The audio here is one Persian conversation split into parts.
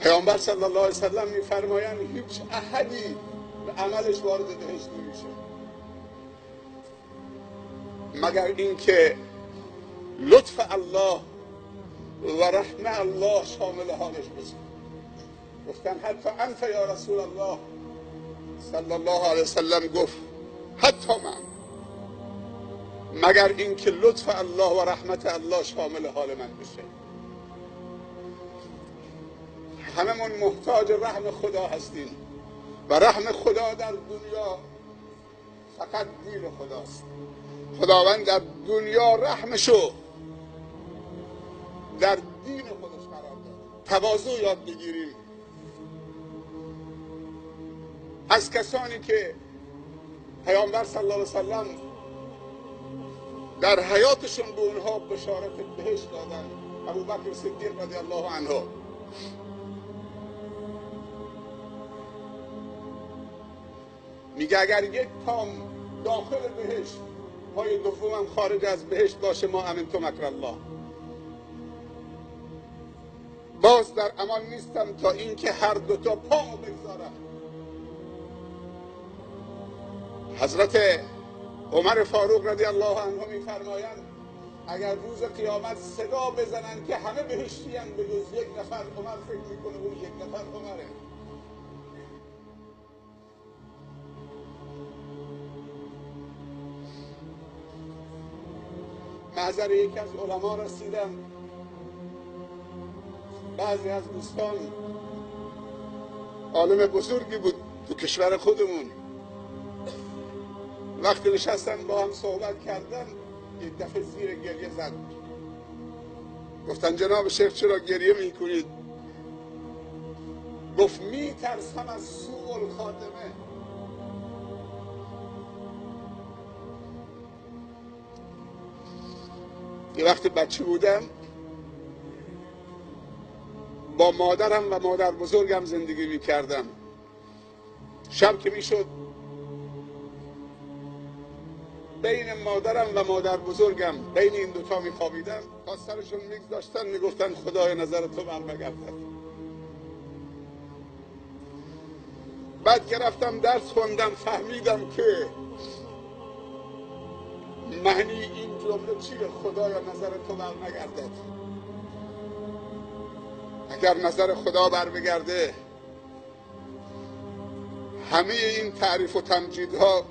پیامبر صلی الله علیه وسلم میفرمایند هیچ احدی به عملش وارد بهشت نمیشه مگر اینکه لطف الله و رحمه الله شامل حالش بشه. گفتن حتی انت یا رسول الله صلی الله علیه وسلم گفت حتی من، مگر اینکه لطف الله و رحمت الله شامل حال من بشه. هممون محتاج رحم خدا هستیم و رحم خدا در دنیا فقط دین خداست. خداوند در دنیا رحمشو در دین خودش قرار داد. تواضع یاد بگیریم از کسانی که پیامبر صلی الله علیه وسلم در حیاتشون به اونها بشارت بهشت دادن. ابوبکر صدیق رضی الله عنه میگه اگر یک تام داخل بهشت پای دومم خارج از بهشت باشه ما امنت مکر الله، باز در امان نیستم تا اینکه هر دوتا پامو بگذارم. حضرت عمر فاروق رضی الله عنه میفرمایند اگر روز قیامت صدا بزنن که همه بهشتیان به جز یک نفر، عمر فکر میکنه اون یک نفر عمره. محضر یکی از علما رسیدم، بعضی از دوستان عالم بزرگی بود تو کشور خودمون، وقتی نشستن با هم صحبت کردن یک دفعه زیر گریه زد. گفتن جناب شیخ چرا گریه میکنید؟ گفت میترسم از سوء الخاتمه. یه وقتی بچه بودم با مادرم و مادر بزرگم زندگی میکردم. شب که میشد بین مادرم و مادر بزرگم، بین این دوتا میخوابیدم، تا سرشون میگذاشتن میگفتن خدای نظر تو برنگردد. بعد که رفتم درس خوندم فهمیدم که معنی این جمله چیه؟ خدایا نظر تو برنگردد. اگر نظر خدا بر بگرده همه این تعریف و تمجیدها،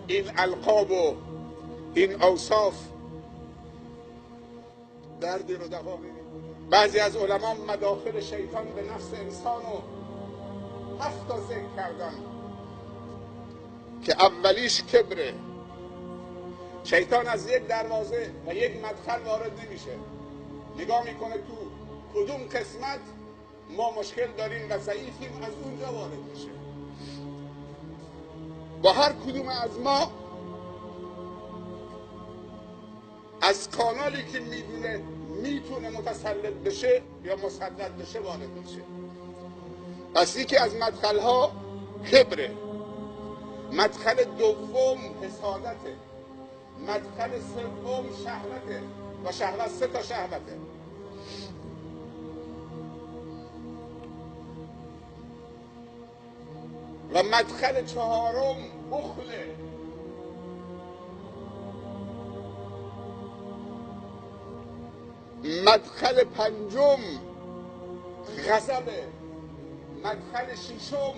این القاب و این اوصاف دردی رو دوا نمی‌کنه. بعضی از علما مداخل شیطان به نفس انسان رو 7 تا ذکر کردن که اولیش کبره. شیطان از یک دروازه و یک مدخل وارد نمیشه، نگاه میکنه تو کدوم قسمت ما مشکل داریم و ضعیفیم، از اونجا وارد میشه. با هر کدوم از ما از کانالی که میدونه میتونه متسلط بشه یا مسلط بشه وارد میشه. پس یکی از مدخلها کبره، مدخل دوم حسادته، مدخل سوم شهوته و شهوت 3 تا شهوته. و مدخل 4م بخله. مدخل 5م غضبه. مدخل 6م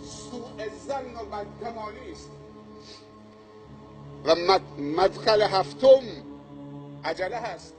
سوء ظن و بدگمانی است. و مدخل 7م عجله هست.